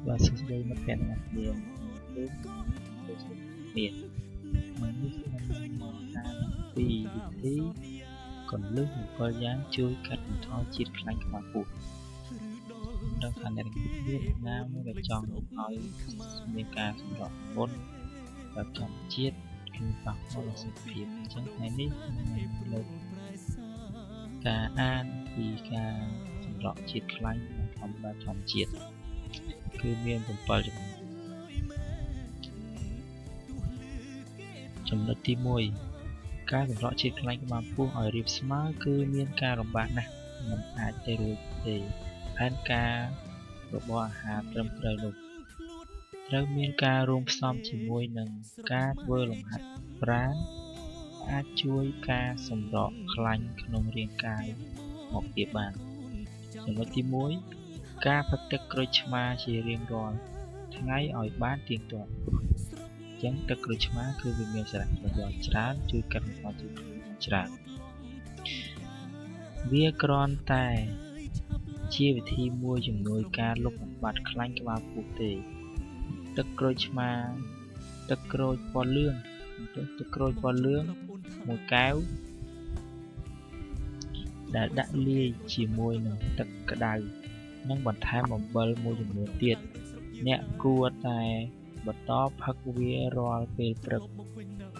và sự đây mất kẹt ngặt liền đến để sự biệt mà như vì thế còn lúc một coi dáng chui cắt thoi chít lạnh mà phụ đang thành ra Việt Nam nó phải chọn một nói nên ca không rõ vốn và chọn chiết kinh phật nó là sự việc chẳng hay nít lên ca an thì ca không rõ chiết lạnh mà không và chọn chiết cứ miên cùng bờ chấm đất tí mùi ca không rõ chiết lạnh mà phụ ở rịp smart cứ miên ca đồng bạn nè mình ai chơi rồi thì anh ca rồi bỏ hạt trầm trời lụcត្រូវមានការរួមផ្សំជាមួយនឹងការធ្វើលំហាត់ប្រាណអាចជួយការសម្រកខ្លាញ់ក្នុងរាងកាយមកទៀតបានចំណុចទី1ការផឹកទឹកក្រូចឆ្មាជារៀងរាល់ថ្ងៃឲ្យបានទៀងទាត់អញ្ចឹងទឹកក្រូចឆ្មាគឺវាមានសារៈប្រយោជន៍ច្រើនជួយកាត់បន្ថយជំងឺច្រើនវាគ្រាន់តែជាវិធីមួយជំនួយការលុបបំបាត់ខ្លាញ់ក្បាលពោះទេទឹកក្រូចឆ្មាទឹកក្រូចពណ៌លឿងទឹកក្រូចពណ៌លឿងមួយកែវដែលដាក់លាយជាមួយនឹងទឹកក្តៅនិងបន្ថែមអំបិលមួយចំនួនទៀតអ្នកគួរតែបន្តផឹកវារាល់ពេលព្រឹក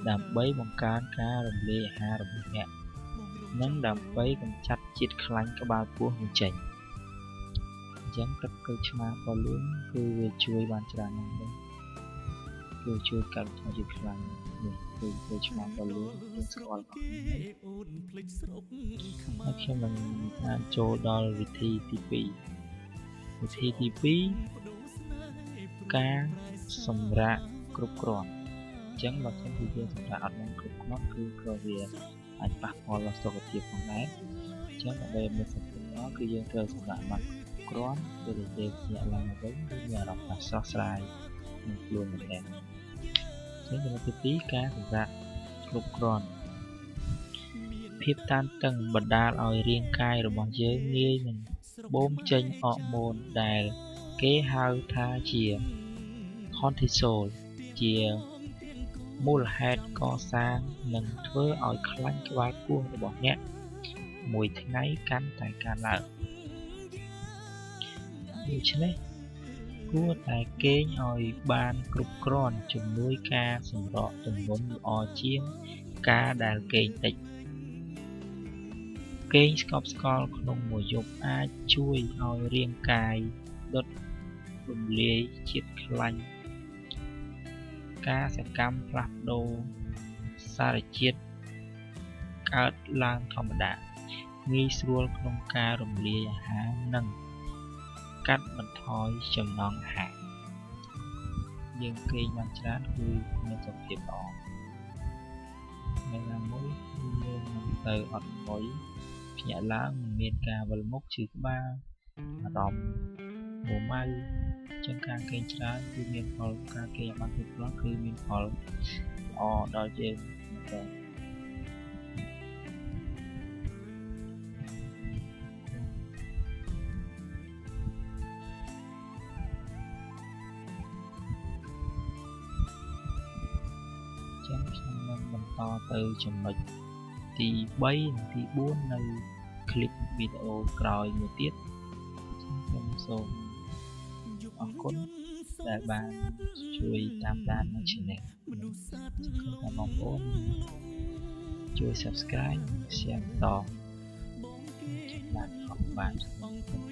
ដើម្បីបង្កើនការរំលាយអាហាររបស់អ្នកនិងដើម្បីកម្ចាត់ជាតិខ្លាញ់ក្បាលពោះនោះចេញអញ្ចឹងទឹកក្រូចឆ្មាពណ៌លឿងគឺវាជួយបានច្រើនណាស់ដែរគឺជួយកាត់បន្ថយជាតិខ្លាញ់នេះគឺក្រូចឆ្មាពណ៌លឿងយើងស្គាល់អស់ហើយខ្ញុំនឹងបានចូលដល់វិធីទី2វិធីទី2ការសម្រាកគ្រប់គ្រាន់អញ្ចឹងបើសិនជាយើងសម្រាកអត់បានគ្រប់គ្រាន់គឺក៏វាអាចប៉ះពាល់ដល់សុខភាពផងដែរអញ្ចឹងដើម្បីមានសុខភាពល្អគឺយើងត្រូវសម្រាកបានគ្រាន់ពេលដែលយើងភ្ញាក់ឡើងមកវិញគឺមានអារម្មណ៍ថាស្រស់ស្រាយនឹងខ្លួនម្នាក់អញ្ចឹងចំណុចទី2ការសម្រាកគ្រប់គ្រាន់ភាពតានតឹងបណ្ដាលឲ្យរាងកាយរបស់យើងងាយនឹងបូមចេញអរម៉ូនដែលគេហៅថាជា cortisol ជាមូលហេតុកសាងនិងធ្វើឲ្យខ្លាញ់ក្បាលពោះរបស់អ្នកមួយថ្ងៃកាន់តែកើនឡើងដូច្នេះគួរតែគេងឲ្យបានគ្រប់គ្រាន់ជំនួយការសម្រកទម្ងន់ល្អជាងការដែលគេងតិចគេងស្កប់ស្កល់ក្នុងមួយយប់អាចជួយឲ្យរាងកាយដុតរំលាយជាតិខ្លាញ់ការសកម្មផ្លាស់ប្ដូរសារជាតិកើតឡើងធម្មតាងាយស្រួលក្នុងការរំលាយអាហារនិងកាត់បន្ថយចំណង់អាហារយើងគេងបានច្រើនគឺមានសុខភាពល្អថ្ងៃណាមួយយើងនឹងទៅអត់ងុយភ្ញាក់ឡើងមិនមានការវិលមុខឈឺក្បាលអារម្មណ៍មួម៉ៅចឹងការគេងច្រើនគឺមានផលការគេងបានគ្រប់គ្រាន់គឺមានផលល្អដល់យើងតែចឹងខ្ញុំនឹងបន្តទៅចំណុចទី3និងទី4នៅคลิปវីដេអូក្រោយមួយទៀតខ្ញុំសូមអរគុណដែលបានជួយតាមដាននៅ channel សូមថាបងប្អូនជួយ subscribe share បន្តបានអរគុណ